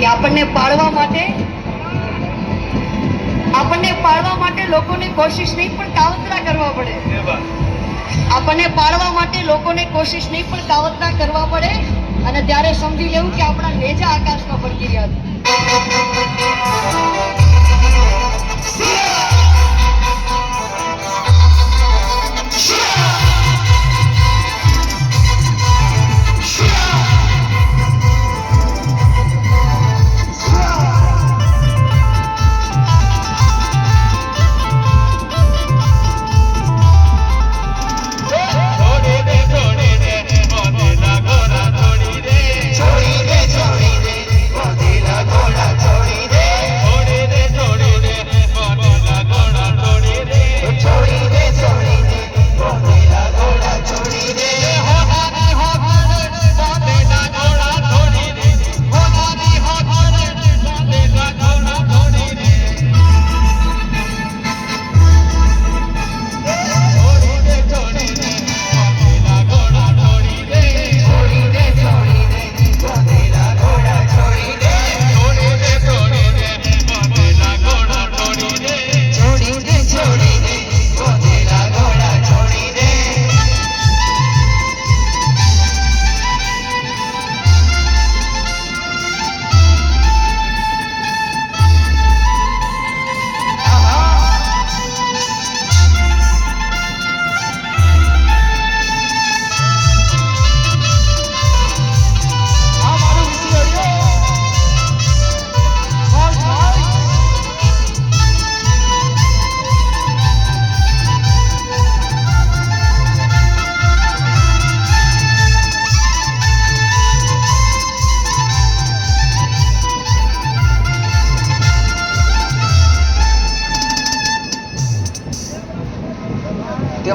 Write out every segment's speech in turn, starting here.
આપણને પાળવા માટે લોકોની કોશિશ નહીં પણ કાવતરા કરવા પડે. આપણને પાળવા માટે લોકોને કોશિશ નહીં પણ કાવતરા કરવા પડે અને ત્યારે સમજી લેવું કે આપણા નેજા આકાશમાં ફરકી રહ્યા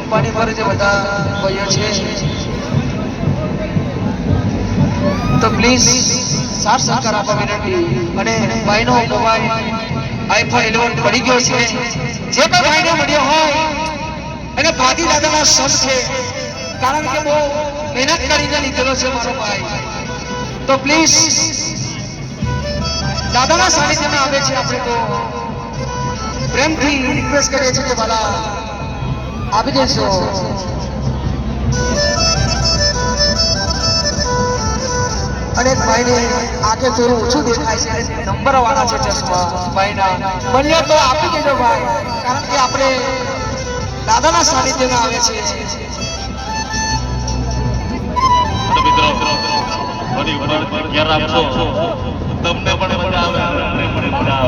અંબાણી પર જે બધા ભાઈઓ છે તો પ્લીઝ સાથ સહકાર આપવા વિનંતી. અને ભાઈનો મોબાઈલ આઈફોન 11 પડી ગયો છે, જે પણ ભાઈને મળ્યો હોય અને ભાતી દાદાના સમ છે, કારણ કે બહુ મહેનત કરીને લીધેલો છે મારો ભાઈ. તો પ્લીઝ દાદાના સાનિધ્યમાં આવે છે, આપણે તો પ્રેમથી રિક્વેસ્ટ કરીએ છીએ કે ભલા આપી દેશો. અને ભાઈને આંખે થોડું ઓછું દેખાય છે, નંબર વાળા છે ચશ્મા ભાઈના, બન્યો તો આપી દેજો ભાઈ, કારણ કે આપણે દાદાના સાનિધ્યમાં આવે છે. મિત્રો ઘણી વાર ક્યારે આપશો તમને પણ મજા આવે, અમને પણ મજા આવે.